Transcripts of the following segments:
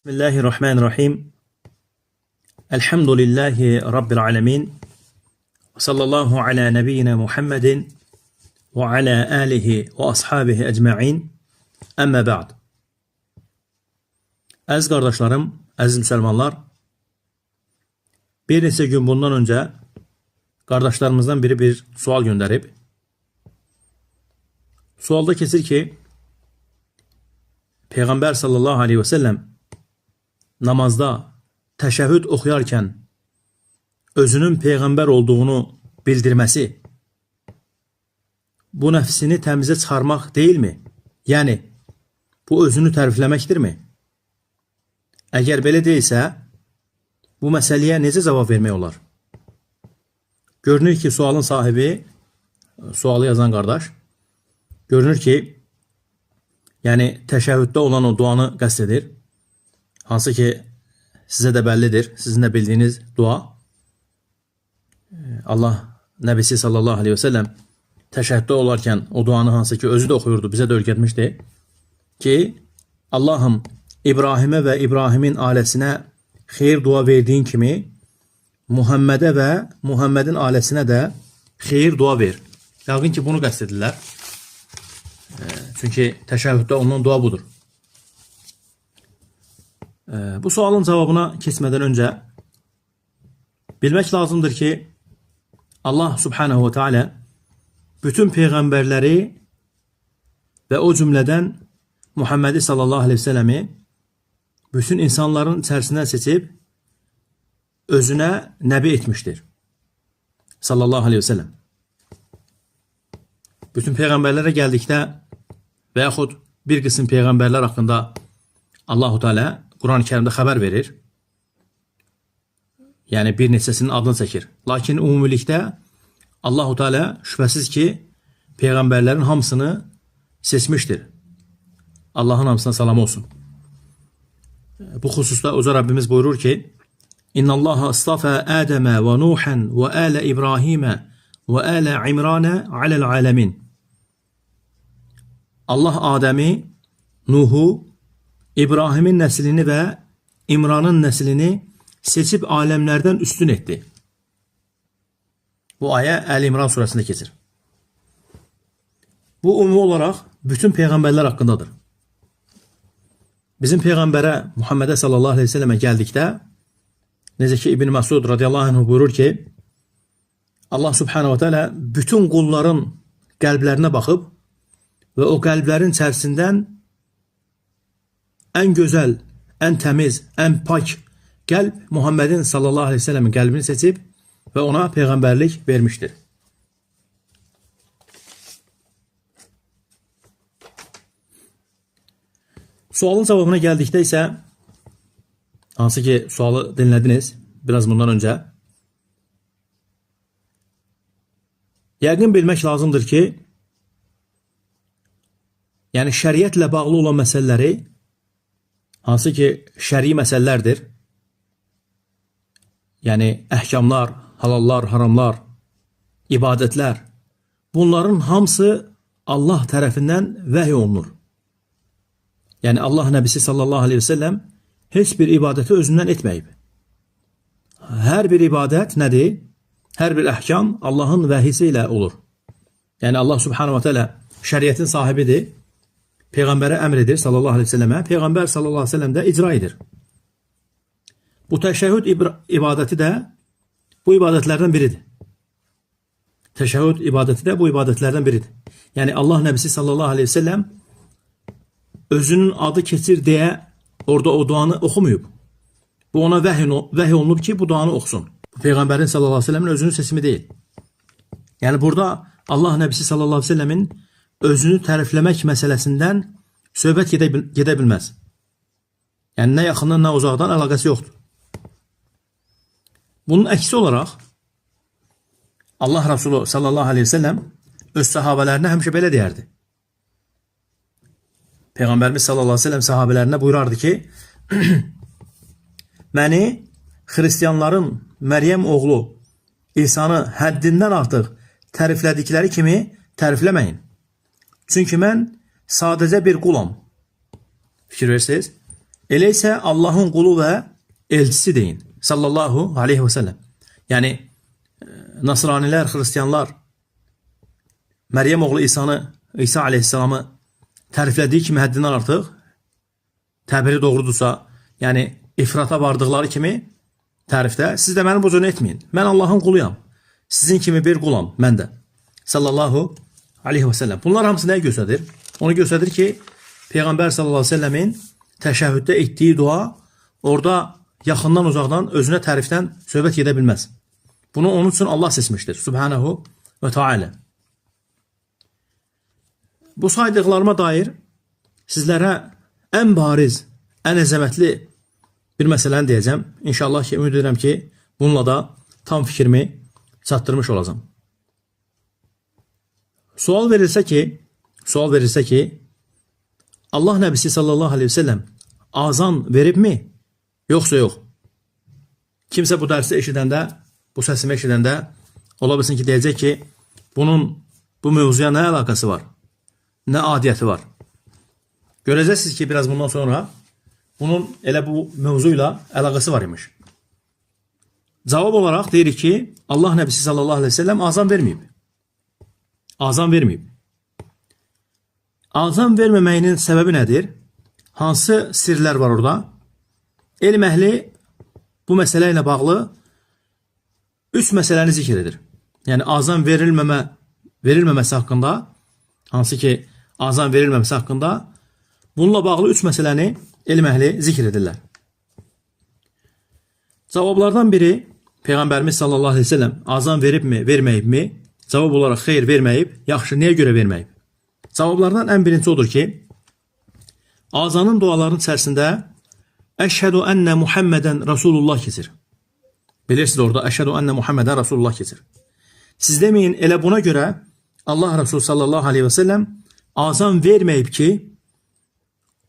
Bismillahirrahmanirrahim. Elhamdülillahi Rabbil alemin. Sallallahu ala nebiyyina Muhammedin ve ala alihi ve ashabihi ecma'in. Amma ba'd. Əziz qardaşlarım, əziz müsəlmanlar, bir neçə gün bundan öncə qardaşlarımızdan biri bir sual göndərib. Sualda keçir ki, Peyğəmbər sallallahu aleyhi və səlləm namazda təşəhhüd oxuyarkən özünün Peyğəmbər olduğunu bildirməsi bu nəfsini təmizə çıxarmaq deyilmi? Yəni, bu özünü tərifləməkdirmi? Əgər belə deyilsə, bu məsələyə necə cavab vermək olar? Görünür ki, sualın sahibi, sualı yazan qardaş, görünür ki, yəni təşəhhüddə olan o duanı qəsd edir. Hansı ki, sizə də bəllidir, sizin də bildiyiniz dua. Allah Nəbisi sallallahu aleyhi və səlləm təşəhhüddə olarkən o duanı hansı ki, özü də oxuyurdu, bizə də öyrətmişdi ki, Allahım, İbrahimə və İbrahimin ailəsinə xeyir dua verdiyin kimi, Muhammedə və Muhammedin ailəsinə də xeyir dua ver. Yəqin ki, bunu qəsd edirlər. Çünki təşəhhüddə olunan dua budur. Bu sualın cavabına keçmədən öncə bilmək lazımdır ki, Allah subhanahu və teala bütün peyğəmbərləri və o cümlədən Muhammedi sallallahu aleyhi ve selləmi bütün insanların içərisindən seçib özünə nəbi etmişdir. Sallallahu aleyhi ve sellem. Bütün peyğəmbərlərə gəldikdə və yaxud bir qism peyğəmbərlər haqqında Allahu Teala Quran-ı Kərimdə xəbər verir. Yəni bir neçəsinin adını çəkir. Lakin ümumilikdə Allahu Teala şübhəsiz ki, peyğəmbərlərin hamısını seçmişdir. Allahın hamısına salam olsun. Bu xüsusda Uca Rabbimiz buyurur ki, İnnallaha istafa Adəmə və Nuhan və alə İbrahimə və alə İmranə aləl aləmin. Allah Adəmi, Nuhu, İbrahimin nəslini və İmranın nəslini seçib aləmlərdən üstün etdi. Bu ayə Əl-İmran surəsində keçir. Bu ümumi olaraq bütün peyğəmbərlər haqqındadır. Bizim peyğəmbərə Muhammedə sallallahu aleyhi ve sellemə gəldikdə, necə ki İbn Məsud radiyallahu anh buyurur ki, Allah subhanahu wa ta'ala bütün qulların qəlblərinə baxıb və o qəlblərin içərisindən ən gözəl, ən təmiz, ən pak qəlb Muhammedin sallallahu aleyhi ve sellemin qəlbini seçib və ona peyğəmbərlik vermişdir. Sualın cavabına gəldikdə isə, hansı ki sualı dinlədiniz biraz bundan öncə, yəqin bilmək lazımdır ki, yəni şəriətlə bağlı olan məsələləri, hansı ki şəri məsələlərdir, yəni əhkamlar, halallar, haramlar, ibadətlər, bunların hamısı Allah tərəfindən vəhy olunur. Yəni Allah Nəbisi sallallahu aleyhi ve sellem heç bir ibadəti özündən etməyib. Hər bir ibadət nədir? Hər bir əhkam Allahın vəhisi ilə olur. Yəni Allah subhanahu wa ta'ala şəriətin sahibidir. Peyğəmbərə əmr edir sallallahu aleyhi ve sellemə. Peyğəmbər sallallahu aleyhi ve sellem də icra edir. Bu təşəhhüd ibadəti də bu ibadətlərdən biridir. Təşəhhüd ibadəti də bu ibadətlərdən biridir. Yəni Allah Nəbisi sallallahu aleyhi ve sellem özünün adı keçir deyə orada o duanı oxumayıb. Bu ona vəhy olunub ki, bu duanı oxusun. Peyğəmbərin sallallahu aleyhi ve sellemin özünün seçimi deyil. Yəni burada Allah Nəbisi sallallahu aleyhi ve sellemin özünü tərifləmək məsələsindən söhbət gedə bilməz. Yəni nə yaxından, nə uzaqdan əlaqəsi yoxdur. Bunun əksi olaraq Allah Resulü sallallahu aleyhi ve sellem öz sahabələrinə həmişə belə deyərdi. Peyğəmbərimiz sallallahu aleyhi ve sellem sahabələrinə buyurardı ki, məni xristiyanların Məryəm oğlu İsa'nı həddindən artıq təriflədikləri kimi tərifləməyin. Çünki mən sadəcə bir qulam. Fikir verirsiniz? Elə isə Allahın qulu və elçisi deyin. Sallallahu aleyhi və səlləm. Yəni, Nasranilər, Xristiyanlar Məryəm oğlu İsa aleyhisselamı təriflədiyi kimi həddindən artıq, təbiri doğrudursa, yəni ifrata vardıqları kimi tərifdə, siz də mənim bu cürünü etməyin. Mən Allahın quluyam. Sizin kimi bir qulam, mən də. Sallallahu aleyhi və səlləm. Bunlar hamısı nəyə göstərir? Onu göstərir ki, Peyğəmbər sallallahu aleyhi və səlləmin təşəhhüddə etdiyi dua orada yaxından uzaqdan özünə tərifdən söhbət gedə bilməz. Bunu onun üçün Allah seçmişdir. Subhanahu və Teala. Bu saydıqlarıma dair sizlərə ən bariz, ən əzəmətli bir məsələni deyəcəm. İnşallah ki, ümid edirəm ki, bununla da tam fikrimi çatdırmış olacağım. Sual verilsə ki, Allah Nəbisi sallallahu aleyhi ve sellem azan veribmi, yoxsa yox? Kimsə bu dərsi eşidəndə, bu səsimi eşidəndə ola bilsin ki, deyəcək ki, bu mövzuya nə əlaqəsi var? Nə adiyyəti var? Görəcəksiniz ki, biraz bundan sonra bunun elə bu mövzuyla əlaqəsi var imiş. Cavab olaraq deyirik ki, Allah Nəbisi sallallahu aleyhi ve sellem azan verməyib. Azan verməyib. Azan verməməyinin səbəbi nədir? Hansı sirlər var orada? Elm əhli bu məsələ ilə bağlı 3 məsələni zikr edir. Yəni, azan verilməməsi haqqında, hansı ki, azan verilməməsi haqqında bununla bağlı 3 məsələni elm əhli zikr edirlər. Cavablardan biri, Peyğəmbərimiz sallallahu aleyhi ve sellem azan veribmi, verməyibmi? Cavab olaraq xeyr, verməyib. Yaxşı, niyə görə verməyib? Cavablardan ən birinci odur ki, azanın dualarının içərisində Əşhədu ənə Muhammədən Rasulullah keçir. Bilirsiniz orada Əşhədu ənə Muhammədən Rasulullah keçir. Siz deməyin, elə buna görə Allah Resulü sallallahu aleyhi ve sellem azan verməyib ki,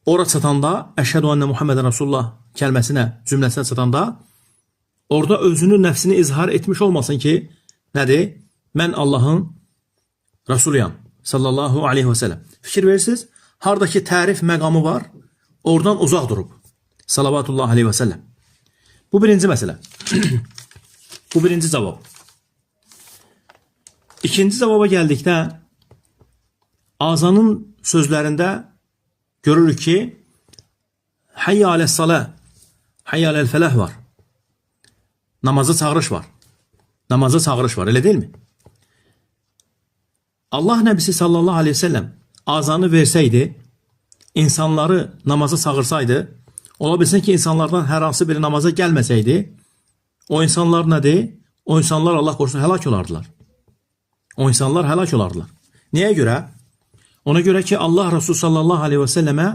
ora çatanda Əşhədu ənə Muhammədən Rasulullah kəlməsinə, cümləsinə çatanda orada özünün nəfsini izhar etmiş olmasın ki, nədir? Mən Allahın Rasuluyam sallallahu aleyhi ve sellem. Fikir verirsiniz, haradakı tərif məqamı var, oradan uzaq durub. Salavatullah aleyhi ve sellem. Bu birinci məsələ. Bu birinci cavab. İkinci cavaba gəldikdə azanın sözlərində görürük ki, Hayya aləs-salə, Hayya aləl-fələh var. Namaza çağırış var. Namaza çağırış var, elə deyilmi? Allah Nəbisi sallallahu aleyhi ve sellem azanı versəydi, insanları namaza çağırsaydı, ola bilsin ki, insanlardan hər hansı biri namaza gəlməsəydi, o insanlar nədir? O insanlar Allah qorusun həlak olardılar. O insanlar həlak olardılar. Niyə görə? Ona görə ki, Allah Resulü sallallahu aleyhi ve sellemə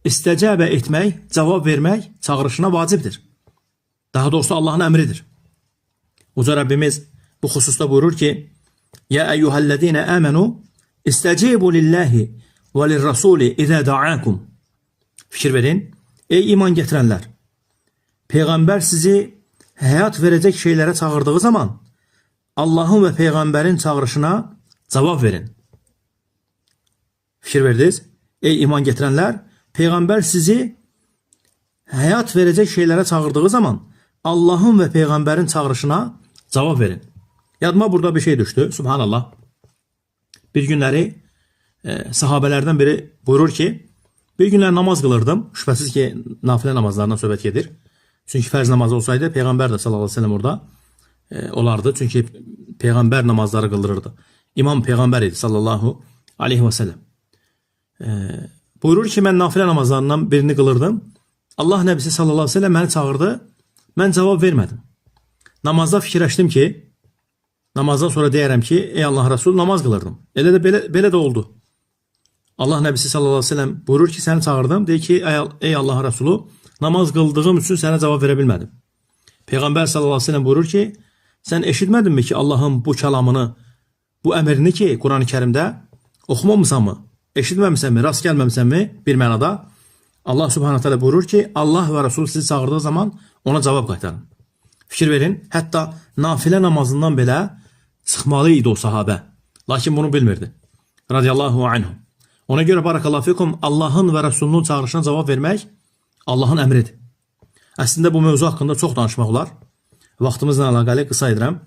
istəcəbə etmək, cavab vermək çağırışına vacibdir. Daha doğrusu Allahın əmridir. Uca Rəbbimiz bu xüsusda buyurur ki, Ya eyyuhəllədinə əmənu istəcibu lillahi və lirrasuli izə da'akum. Fikir verin. Ey iman gətirənlər, Peyğəmbər sizi həyat verəcək şeylərə çağırdığı zaman Allahın və Peyğəmbərin çağırışına cavab verin. Fikir verdiniz. Ey iman gətirənlər, Peyğəmbər sizi həyat verəcək şeylərə çağırdığı zaman Allahın və Peyğəmbərin çağırışına cavab verin. Yadıma burada bir şey düşdü. Subhanallah. Bir günləri sahabələrdən biri buyurur ki, bir günlər namaz qılırdım. Şübhəsiz ki, nafilə namazlarından söhbət gedir. Çünki fərz namazı olsaydı, Peyğəmbər də sallallahu aleyhi ve sellem orada olardı. Çünki Peyğəmbər namazları qıldırırdı. İmam Peyğəmbər idi sallallahu aleyhi ve sellem. Buyurur ki, mən nafilə namazlarından birini qılırdım. Allah Nəbisi sallallahu aleyhi ve sellem məni çağırdı. Mən cavab vermədim. Namazda fikirləşdim ki, namazdan sonra deyərəm ki, ey Allah Resulü namaz qılırdım. Elə də belə də oldu. Allah Nəbisi sallallahu aleyhi ve sellem buyurur ki, səni çağırdım. Deyir ki, ey Allah Resulü namaz qıldığım üçün sənə cavab verə bilmədim. Peyğəmbər sallallahu aleyhi ve sellem buyurur ki, sən eşitmədinmi ki, Allahın bu kəlamını, bu əmrini ki, Quran-ı Kərimdə oxumamısan mı? Eşitməmisən mi? Rast gəlməmisən mi? Bir mənada Allah subhanahu teala buyurur ki, Allah və Resulü sizi çağırdığı zaman ona cavab qaytarın. Fikir verin, hətta nafilə namazından belə çıxmalı idi o sahabə. Lakin bunu bilmirdi. Radiyallahu anhu. Ona görə barakallahu fikum, Allahın və Resulünün çağırışına cavab vermək Allahın əmridir. Əslində bu mövzu haqqında çox danışmaq olar. Vaxtımızla əlaqəli qısa edirəm.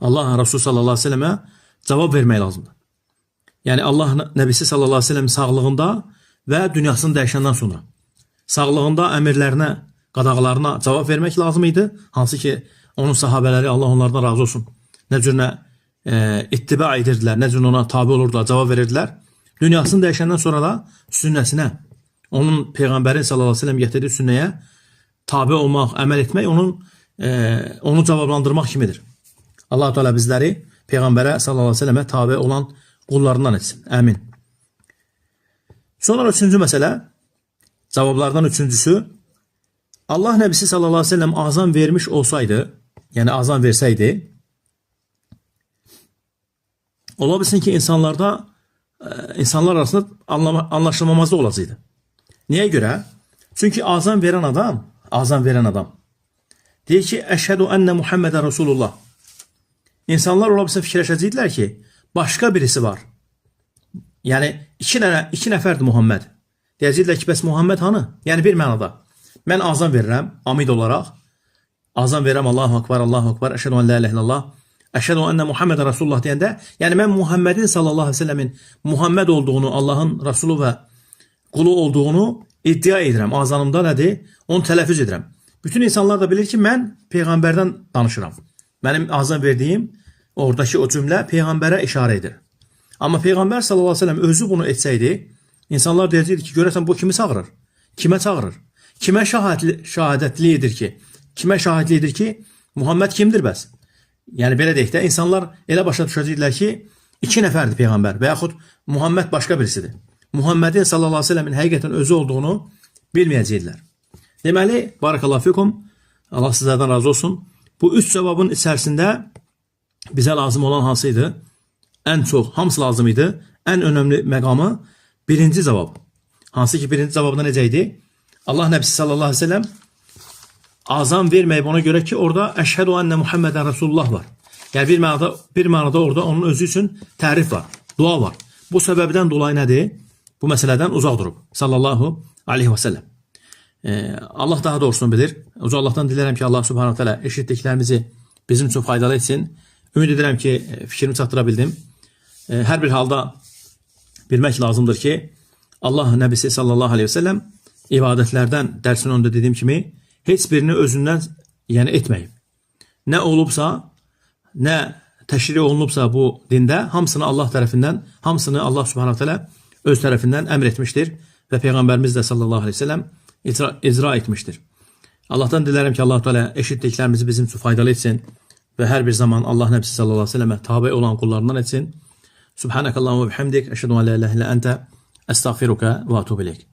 Allah Resulü sallallahu aleyhi ve sellemə cavab vermək lazımdır. Yəni Allah Nəbisi sallallahu aleyhi ve sellem sağlığında və dünyasını dəyişəndən sonra sağlığında əmirlərinə, qadağalarına cavab vermək lazım idi. Hansı ki onun sahabələri, Allah onlardan razı olsun, nə cürünə ittiba edirdilər, nə cürünə ona tabi olurdular, cavab verirdilər. Dünyasını dəyişəndən sonra da sünnəsinə, onun Peyğəmbərin sallallahu aleyhi ve sellem gətirdiyi sünnəyə tabi olmaq, əməl etmək onu cavablandırmaq kimidir. Allah Teala bizləri Peyğəmbərə sallallahu aleyhi ve sellemə tabi olan qullarından etsin. Əmin. Sonra üçüncü məsələ, cavablardan üçüncüsü, Allah Nəbisi sallallahu aleyhi ve sellem azan vermiş olsaydı, yəni azan versəydi, ola bilsin ki insanlar arasında anlaşılmamazlıq olacaqdı. Niyə görə? Çünki azan verən adam deyir ki, əşhədu ənə Muhammedən Rasulullah. İnsanlar ola bilsin fikirləşəcəkdilər ki, başqa birisi var. Yəni iki nəfərdir Muhammed. Deyəcəklər ki, bəs Muhammed hanı? Yəni bir mənada. Mən azan verirəm, amid olaraq. Azan verirəm, Allahu Akbar, Allahu Akbar, əşhədu ən la ilahe illallah, əşhədu ənə Muhammedən Rasulullah deyəndə, yəni mən Muhammedin sallallahu aleyhi ve sellemin Muhammed olduğunu, Allahın Rasulü və qulu olduğunu iddia edirəm. Azanımda nədir? Onu tələffüz edirəm. Bütün insanlar da bilir ki, mən Peyğəmbərdən danışıram. Mənim azan verdiyim oradakı o cümlə Peyğəmbərə işarə edir. Amma Peyğəmbər sallallahu aleyhi ve sellem özü bunu etsəydi, insanlar deyəcəkdi ki, görəsən bu kimi çağırır? Kimə çağırır? Kimə şahidlik edir ki, Muhammed kimdir bəs? Yəni belə deyək də, insanlar elə başa düşəcəkdilər ki, iki nəfərdir Peyğəmbər və yaxud Muhammed başqa birisidir. Muhammedin sallallahu aleyhi ve sellemin həqiqətən özü olduğunu bilməyəcəkdilər. Deməli, barakallahu fikum, Allah sizlərdən razı olsun. Bu üç cavabın içərisində bizə lazım olan hansıydı? Ən çox, hamısı lazım idi. Ən önəmli məqamı birinci cavab. Hansı ki birinci cavabda necə idi? Allah Nəbisi sallallahu aleyhi ve sellem azan verməyib ona görə ki, orada əşhədu ənə Muhammedən Rasulullah var. Yəni bir mənada orada onun özü üçün tərif var, dua var. Bu səbəbdən dolayı nədir? Bu məsələdən uzaq durub. Sallallahu aleyhi ve sellem. Allah daha doğrusunu bilir. Uca Allah'tan dilərəm ki, Allah subhanahu teala eşitdiklərimizi bizim üçün faydalı etsin. Ümid edirəm ki, fikrimi çatdıra bildim. Hər bir halda bilmək lazımdır ki, Allah Nəbisi sallallahu aleyhi ve sellem ibadətlərdən dərsin önündə dediyim kimi heç birini özündən etməyib. Nə olubsa, nə təşri olunubsa bu dində hamısını Allah tərəfindən, hamısını Allah subhanahu teala öz tərəfindən əmr etmişdir və Peyğəmbərimiz də sallallahu aleyhi ve sellem icra etmiştir. Allah'tan dilerim ki Allah Teala eşittiklerimizi bizim için faydalı etsin ve her bir zaman Allah Nebisi sallallahu aleyhi ve selleme tabi olan kullarından etsin. Subhanakallahumma ve bihamdik. Eşhedü en la ilahe illa ente estağfiruka ve etûbü ileyk.